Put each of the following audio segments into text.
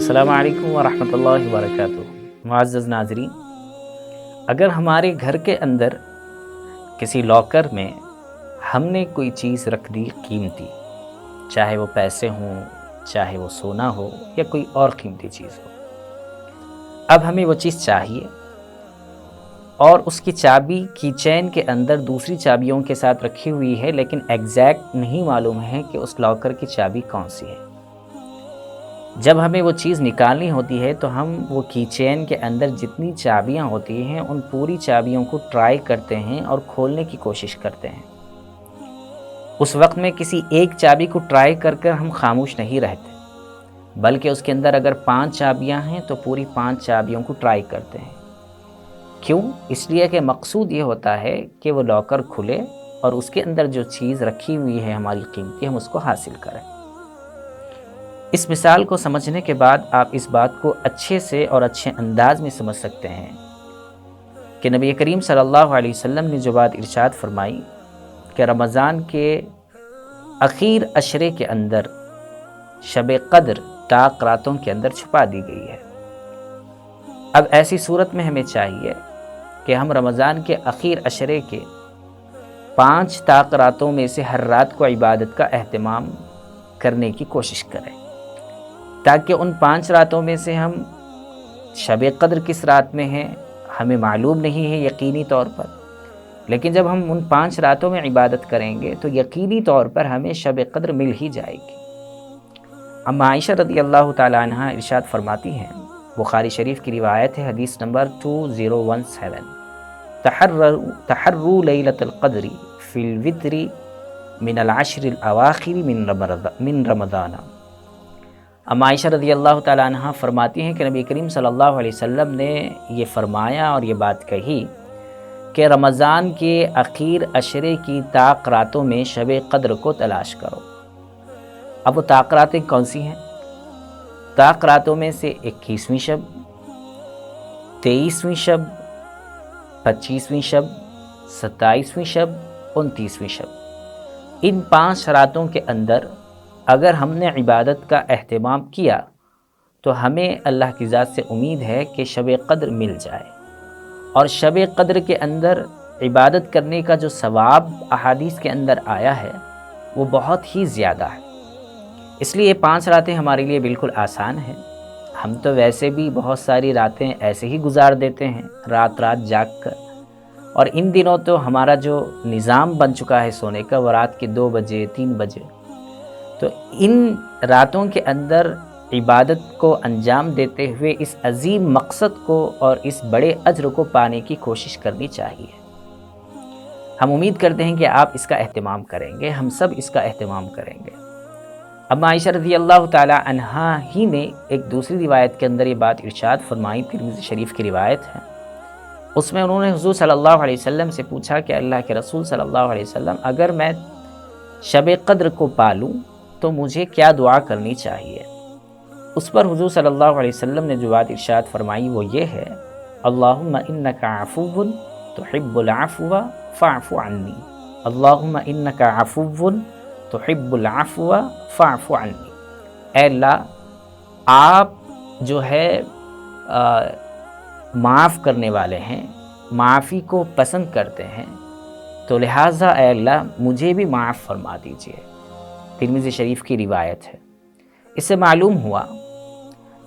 السلام علیکم ورحمۃ اللہ وبرکاتہ۔ معزز ناظرین، اگر ہمارے گھر کے اندر کسی لاکر میں ہم نے کوئی چیز رکھ دی قیمتی، چاہے وہ پیسے ہوں، چاہے وہ سونا ہو یا کوئی اور قیمتی چیز ہو، اب ہمیں وہ چیز چاہیے اور اس کی چابی کی چین کے اندر دوسری چابیوں کے ساتھ رکھی ہوئی ہے، لیکن ایگزیکٹ نہیں معلوم ہے کہ اس لاکر کی چابی کون سی ہے۔ جب ہمیں وہ چیز نکالنی ہوتی ہے تو ہم وہ کی چین کے اندر جتنی چابیاں ہوتی ہیں ان پوری چابیوں کو ٹرائی کرتے ہیں اور کھولنے کی کوشش کرتے ہیں۔ اس وقت میں کسی ایک چابی کو ٹرائی کر کر ہم خاموش نہیں رہتے، بلکہ اس کے اندر اگر 5 چابیاں ہیں تو پوری 5 چابیوں کو ٹرائی کرتے ہیں۔ کیوں؟ اس لیے کہ مقصود یہ ہوتا ہے کہ وہ لاکر کھلے اور اس کے اندر جو چیز رکھی ہوئی ہے ہماری قیمتی، ہم اس کو حاصل کریں۔ اس مثال کو سمجھنے کے بعد آپ اس بات کو اچھے سے اور اچھے انداز میں سمجھ سکتے ہیں کہ نبی کریم صلی اللہ علیہ وسلم نے جو بات ارشاد فرمائی کہ رمضان کے اخیر عشرے کے اندر شب قدر طاق راتوں کے اندر چھپا دی گئی ہے۔ اب ایسی صورت میں ہمیں چاہیے کہ ہم رمضان کے اخیر عشرے کے 5 طاق راتوں میں سے ہر رات کو عبادت کا اہتمام کرنے کی کوشش کریں، تاکہ ان 5 راتوں میں سے ہم شب قدر کس رات میں ہیں ہمیں معلوم نہیں ہے یقینی طور پر، لیکن جب ہم ان 5 راتوں میں عبادت کریں گے تو یقینی طور پر ہمیں شب قدر مل ہی جائے گی۔ اما عائشہ رضی اللہ تعالی عنہ ارشاد فرماتی ہیں، بخاری شریف کی روایت ہے، حدیث نمبر 2017، تحروا لیلۃ القدر فی الوتر من العشر الاواخر من رمضان۔ اما عائشہ رضی اللہ تعالیٰ عنہ فرماتی ہیں کہ نبی کریم صلی اللہ علیہ وسلم نے یہ فرمایا اور یہ بات کہی کہ رمضان کے اخیر عشرے کی طاق راتوں میں شب قدر کو تلاش کرو۔ اب وہ طاق راتیں کون سی ہیں؟ طاق راتوں میں سے 21ویں شب، 23ویں شب، 25ویں شب، 27ویں شب، 29ویں شب، ان 5 راتوں کے اندر اگر ہم نے عبادت کا اہتمام کیا تو ہمیں اللہ کی ذات سے امید ہے کہ شب قدر مل جائے، اور شب قدر کے اندر عبادت کرنے کا جو ثواب احادیث کے اندر آیا ہے وہ بہت ہی زیادہ ہے۔ اس لیے 5 راتیں ہمارے لیے بالکل آسان ہیں۔ ہم تو ویسے بھی بہت ساری راتیں ایسے ہی گزار دیتے ہیں رات جاگ کر، اور ان دنوں تو ہمارا جو نظام بن چکا ہے سونے کا وہ رات کے 2 بجے 3 بجے، تو ان راتوں کے اندر عبادت کو انجام دیتے ہوئے اس عظیم مقصد کو اور اس بڑے اجر کو پانے کی کوشش کرنی چاہیے۔ ہم امید کرتے ہیں کہ آپ اس کا اہتمام کریں گے، ہم سب اس کا اہتمام کریں گے۔ اما عائشہ رضی اللہ تعالی عنہا ہی نے ایک دوسری روایت کے اندر یہ بات ارشاد فرمائی، ترمذی شریف کی روایت ہے، اس میں انہوں نے حضور صلی اللہ علیہ وسلم سے پوچھا کہ اللہ کے رسول صلی اللہ علیہ وسلم، اگر میں شب قدر کو پالوں تو مجھے کیا دعا کرنی چاہیے؟ اس پر حضور صلی اللہ علیہ وسلم نے جو بات ارشاد فرمائی وہ یہ ہے، اللہم انک عفو تحب العفو فاعف عنی، اللہم انک عفو تحب العفو فاعف عنی۔ اے اللہ، آپ جو ہے معاف کرنے والے ہیں، معافی کو پسند کرتے ہیں، تو لہٰذا اے اللہ مجھے بھی معاف فرما دیجئے۔ ترمذی شریف کی روایت ہے۔ اس سے معلوم ہوا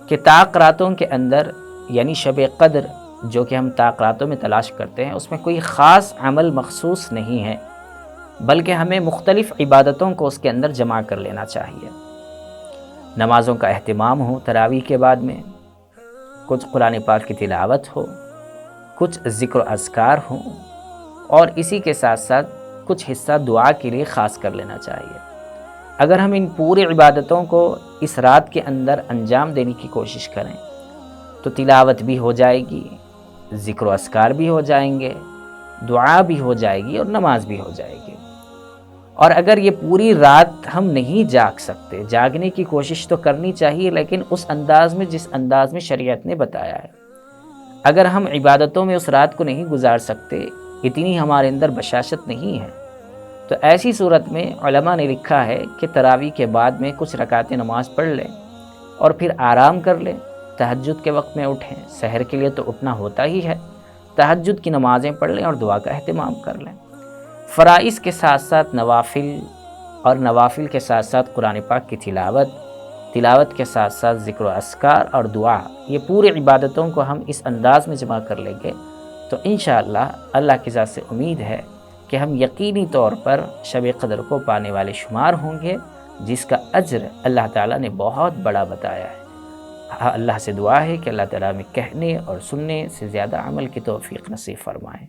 کہ طاق راتوں کے اندر یعنی شب قدر جو کہ ہم طاق راتوں میں تلاش کرتے ہیں، اس میں کوئی خاص عمل مخصوص نہیں ہے، بلکہ ہمیں مختلف عبادتوں کو اس کے اندر جمع کر لینا چاہیے۔ نمازوں کا اہتمام ہو تراویح کے بعد میں، کچھ قرآن پاک کی تلاوت ہو، کچھ ذکر و اذکار ہوں، اور اسی کے ساتھ ساتھ کچھ حصہ دعا کے لیے خاص کر لینا چاہیے۔ اگر ہم ان پوری عبادتوں کو اس رات کے اندر انجام دینے کی کوشش کریں تو تلاوت بھی ہو جائے گی، ذکر و اذکار بھی ہو جائیں گے، دعا بھی ہو جائے گی اور نماز بھی ہو جائے گی۔ اور اگر یہ پوری رات ہم نہیں جاگ سکتے، جاگنے کی کوشش تو کرنی چاہیے لیکن اس انداز میں جس انداز میں شریعت نے بتایا ہے۔ اگر ہم عبادتوں میں اس رات کو نہیں گزار سکتے، اتنی ہمارے اندر بشاشت نہیں ہے، تو ایسی صورت میں علماء نے لکھا ہے کہ تراویح کے بعد میں کچھ رکعتیں نماز پڑھ لیں اور پھر آرام کر لیں، تہجد کے وقت میں اٹھیں، سحر کے لیے تو اٹھنا ہوتا ہی ہے، تہجد کی نمازیں پڑھ لیں اور دعا کا اہتمام کر لیں۔ فرائض کے ساتھ ساتھ نوافل، اور نوافل کے ساتھ ساتھ قرآن پاک کی تلاوت کے ساتھ ساتھ ذکر و اذکار اور دعا، یہ پورے عبادتوں کو ہم اس انداز میں جمع کر لیں گے تو انشاءاللہ اللہ کی ذات سے امید ہے کہ ہم یقینی طور پر شب قدر کو پانے والے شمار ہوں گے، جس کا اجر اللہ تعالیٰ نے بہت بڑا بتایا ہے۔ اللہ سے دعا ہے کہ اللہ تعالیٰ میں کہنے اور سننے سے زیادہ عمل کی توفیق نصیب فرمائے۔